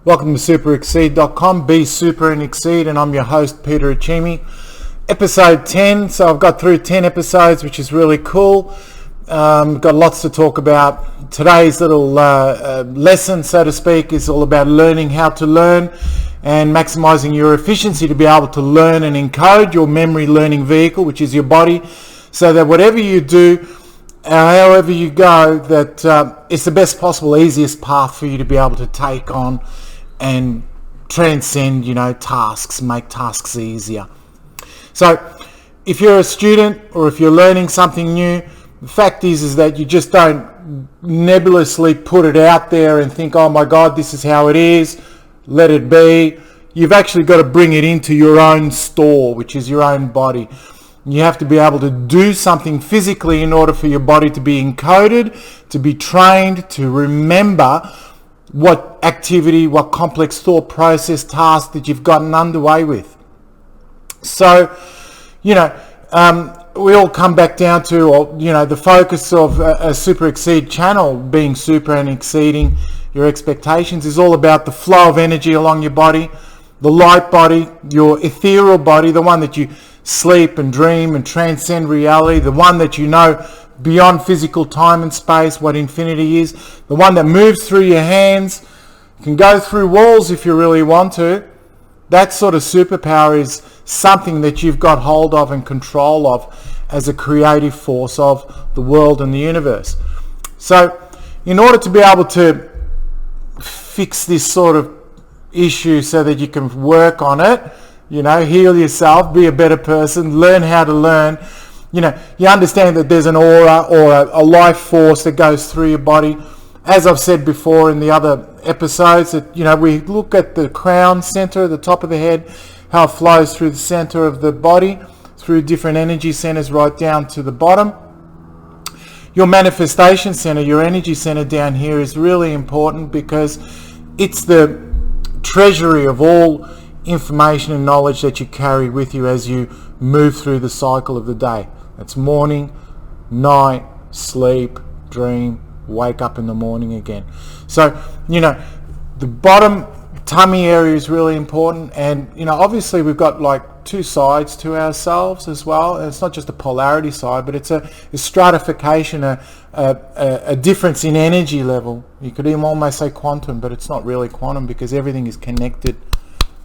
Welcome to superexceed.com, be super and exceed, and I'm your host Peter Achimi. Episode 10, so I've got through 10 episodes, which is really cool. Got lots to talk about. Today's little lesson, so to speak, is all about learning how to learn and maximizing your efficiency to be able to learn and encode your memory learning vehicle, which is your body, so that whatever you do, however you go, that it's the best possible, easiest path for you to be able to take on and transcend, tasks, make tasks easier. So if you're a student or if you're learning something new, the fact is that you just don't nebulously put it out there and think, oh my God, this is how it is, let it be. You've actually got to bring it into your own store, which is your own body. You have to be able to do something physically in order for your body to be encoded, to be trained, to remember what activity, what complex thought process, task that you've gotten underway with. So, we all come back down to, the focus of a Super Exceed channel being super and exceeding your expectations is all about the flow of energy along your body, the light body, your ethereal body, the one that you sleep and dream and transcend reality, the one that you know beyond physical time and space, what infinity is, the one that moves through your hands, can go through walls if you really want to. That sort of superpower is something that you've got hold of and control of as a creative force of the world and the universe. So in order to be able to fix this sort of issue so that you can work on it, heal yourself, be a better person, learn how to learn, you understand that there's an aura or a life force that goes through your body. As I've said before in the other episodes, that we look at the crown center, the top of the head, how it flows through the center of the body, through different energy centers right down to the bottom. Your manifestation center, your energy center down here is really important because it's the treasury of all information and knowledge that you carry with you as you move through the cycle of the day. It's morning, night, sleep, dream, wake up in the morning again. So, the bottom tummy area is really important, and obviously we've got like two sides to ourselves as well. And it's not just a polarity side, but it's a stratification, a difference in energy level. You could even almost say quantum, but it's not really quantum because everything is connected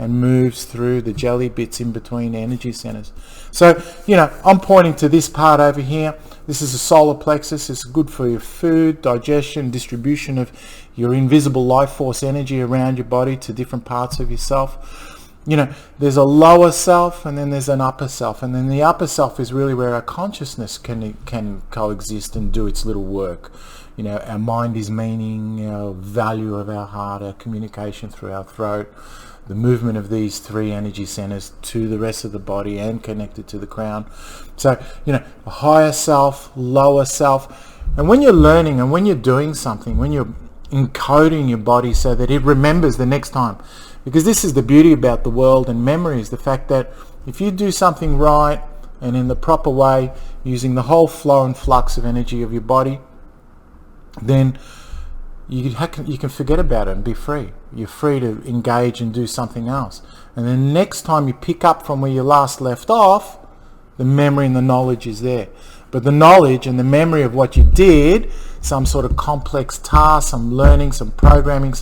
and moves through the jelly bits in between energy centers. So, I'm pointing to this part over here. This is a solar plexus. It's good for your food, digestion, distribution of your invisible life force energy around your body to different parts of yourself. There's a lower self and then there's an upper self. And then the upper self is really where our consciousness can coexist and do its little work. Our mind is meaning, our value of our heart, our communication through our throat, the movement of these three energy centers to the rest of the body and connected to the crown. So, a higher self, lower self. And when you're learning and when you're doing something, when you're encoding your body so that it remembers the next time, because this is the beauty about the world and memory, is the fact that if you do something right and in the proper way, using the whole flow and flux of energy of your body, then you can forget about it and be free. You're free to engage and do something else. And then next time you pick up from where you last left off, the memory and the knowledge is there. But the knowledge and the memory of what you did, some sort of complex task, some learning, some programming,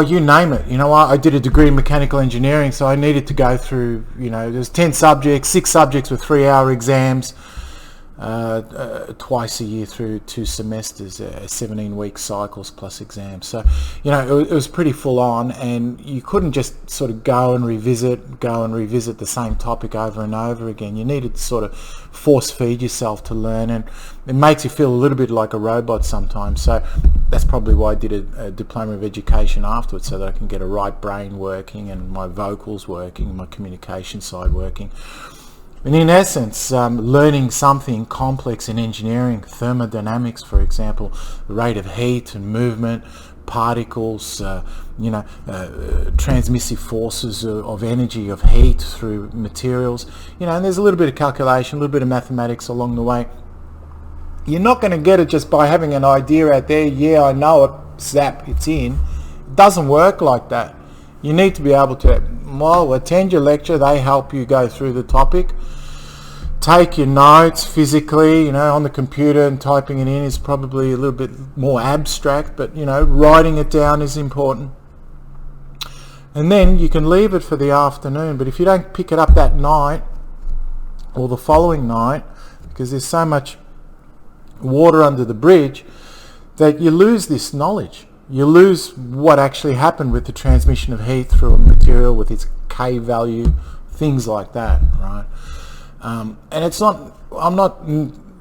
you name it. I did a degree in mechanical engineering, so I needed to go through, there's 10 subjects, 6 subjects with 3-hour exams, twice a year through 2 semesters, 17-week cycles plus exams. So, it was pretty full on, and you couldn't just sort of go and revisit the same topic over and over again. You needed to sort of force feed yourself to learn, and it makes you feel a little bit like a robot sometimes. So that's probably why I did a diploma of education afterwards, so that I can get a right brain working and my vocals working, my communication side working. And in essence, learning something complex in engineering, thermodynamics, for example, the rate of heat and movement, particles, transmissive forces of energy, of heat through materials, and there's a little bit of calculation, a little bit of mathematics along the way. You're not going to get it just by having an idea out there. Yeah, I know it. Zap, it's in. doesn't work like that. You need to be able to, well, attend your lecture. They help you go through the topic. Take your notes physically, on the computer, and typing it in is probably a little bit more abstract, but, writing it down is important. And then you can leave it for the afternoon, but if you don't pick it up that night or the following night, because there's so much water under the bridge, that you lose this knowledge. You lose what actually happened with the transmission of heat through a material with its K value, things like that, right? And it's not, I'm not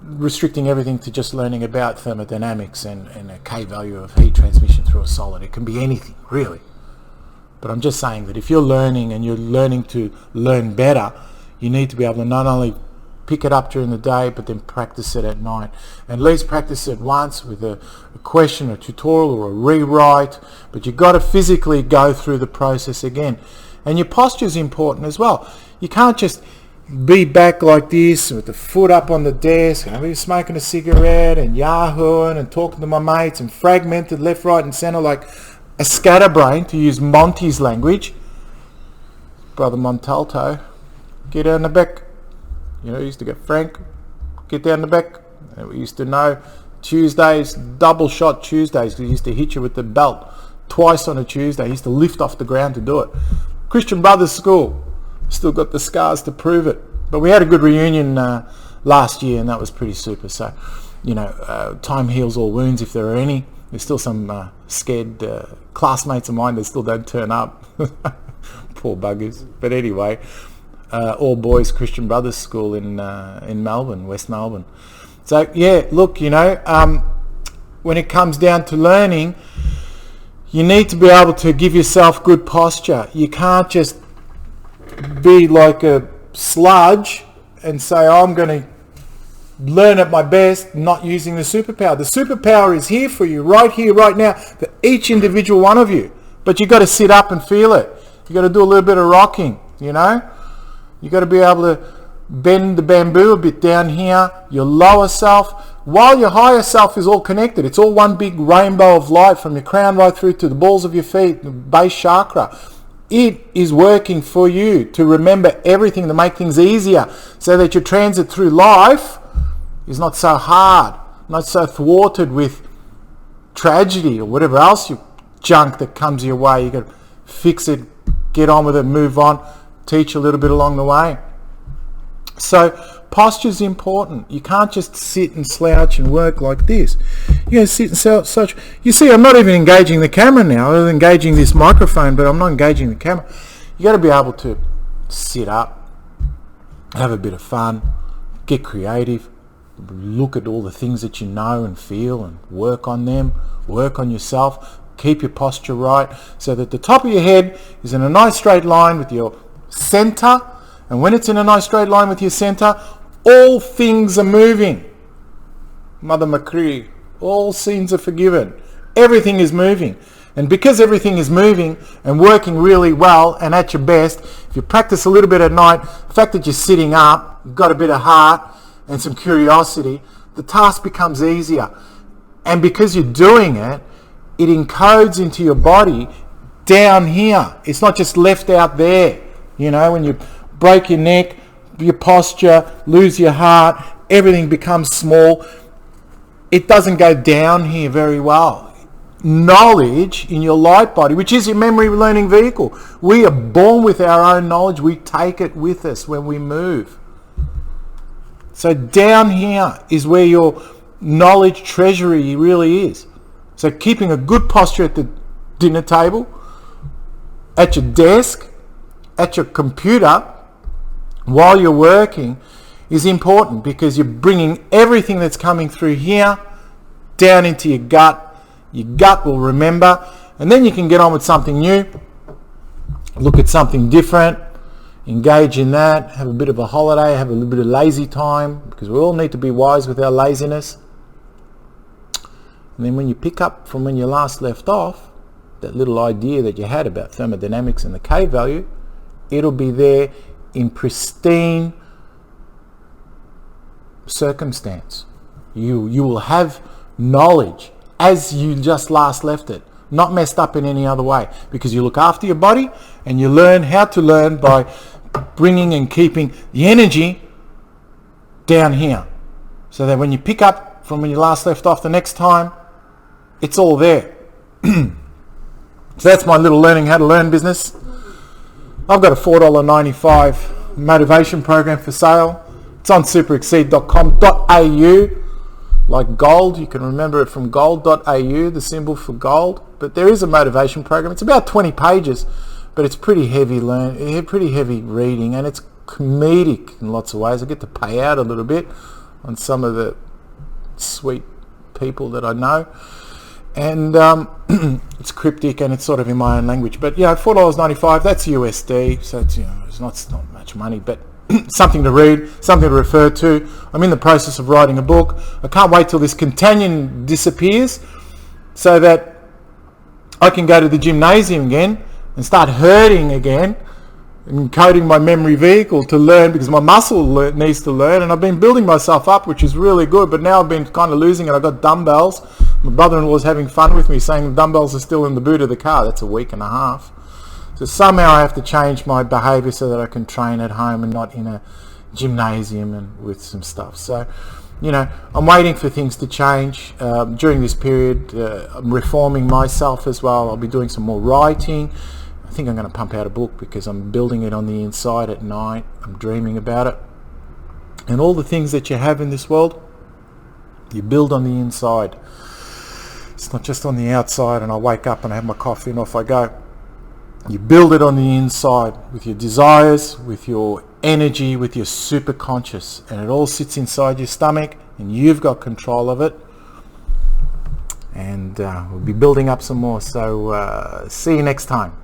restricting everything to just learning about thermodynamics and a K value of heat transmission through a solid. It can be anything, really. But I'm just saying that if you're learning and you're learning to learn better, you need to be able to not only pick it up during the day, but then practice it at night. And at least practice it once with a question, a tutorial, or a rewrite. But you've got to physically go through the process again. And your posture is important as well. You can't just be back like this with the foot up on the desk and I'll be smoking a cigarette and yahooing and talking to my mates and fragmented left, right and centre like a scatterbrain, to use Monty's language. Brother Montalto, get down the back. He used to go, Frank, get down the back. And we used to know Tuesdays, double shot Tuesdays. We used to hit you with the belt twice on a Tuesday. He used to lift off the ground to do it. Christian Brothers School, still got the scars to prove it. But we had a good reunion last year, and that was pretty super. So, time heals all wounds if there are any. There's still some scared classmates of mine that still don't turn up. Poor buggers. But anyway, all boys Christian Brothers School in Melbourne, West Melbourne. So yeah, look, when it comes down to learning, you need to be able to give yourself good posture. You can't just be like a sludge and say, I'm going to learn at my best, not using the superpower. The superpower is here for you, right now, for each individual one of you. But you've got to sit up and feel it. You've got to do a little bit of rocking, You've got to be able to bend the bamboo a bit down here, your lower self, while your higher self is all connected. It's all one big rainbow of light from your crown right through to the balls of your feet, the base chakra. It is working for you to remember everything, to make things easier, so that your transit through life is not so hard, not so thwarted with tragedy or whatever else junk that comes your way. You got to fix it, get on with it, move on, teach a little bit along the way. So posture is important. You can't just sit and slouch and work like this. You know, sit and slouch. You see, I'm not even engaging the camera now. I'm engaging this microphone, but I'm not engaging the camera. You got to be able to sit up, have a bit of fun, get creative, look at all the things that you know and feel and work on them, work on yourself, keep your posture right so that the top of your head is in a nice straight line with your center. And when it's in a nice straight line with your center, all things are moving. Mother McCree, all sins are forgiven. Everything is moving. And because everything is moving and working really well and at your best, if you practice a little bit at night, the fact that you're sitting up, you've got a bit of heart and some curiosity, the task becomes easier. And because you're doing it, it encodes into your body down here. It's not just left out there. You know, when you break your neck, your posture, lose your heart, everything becomes small. It doesn't go down here very well. Knowledge in your light body, which is your memory learning vehicle. We are born with our own knowledge. We take it with us when we move. So down here is where your knowledge treasury really is. So keeping a good posture at the dinner table, at your desk, at your computer, while you're working is important, because you're bringing everything that's coming through here down into your gut. Your gut will remember, and then you can get on with something new, look at something different, engage in that, have a bit of a holiday, have a little bit of lazy time, because we all need to be wise with our laziness. And then when you pick up from when you last left off, that little idea that you had about thermodynamics and the K value, it'll be there in pristine circumstance. You will have knowledge as you just last left it. not messed up in any other way, because you look after your body and you learn how to learn by bringing and keeping the energy down here, so that when you pick up from when you last left off the next time, it's all there. So that's my little learning how to learn business. I've got a $4.95 motivation program for sale. It's on superexceed.com.au, like gold. You can remember it from gold.au, the symbol for gold. But there is a motivation program. It's about 20 pages, but it's pretty heavy pretty heavy reading, and it's comedic in lots of ways. I get to pay out a little bit on some of the sweet people that I know, and it's cryptic and it's sort of in my own language. But yeah, $4.95, that's USD, so it's, it's not much money, but something to read, something to refer to. I'm in the process of writing a book. I can't wait till this contagion disappears, so that I can go to the gymnasium again and start hurting again, encoding my memory vehicle to learn, because my muscle needs to learn, and I've been building myself up, which is really good, but now I've been kind of losing it. I've got dumbbells. My brother-in-law is having fun with me, saying the dumbbells are still in the boot of the car. That's a week and a half. So somehow I have to change my behavior so that I can train at home and not in a gymnasium and with some stuff. So, I'm waiting for things to change. During this period, I'm reforming myself as well. I'll be doing some more writing. I think I'm going to pump out a book, because I'm building it on the inside at night. I'm dreaming about it. And all the things that you have in this world, you build on the inside. It's not just on the outside and I wake up and I have my coffee and off I go. You build it on the inside with your desires, with your energy, with your superconscious, and it all sits inside your stomach, and you've got control of it. And we'll be building up some more. So see you next time.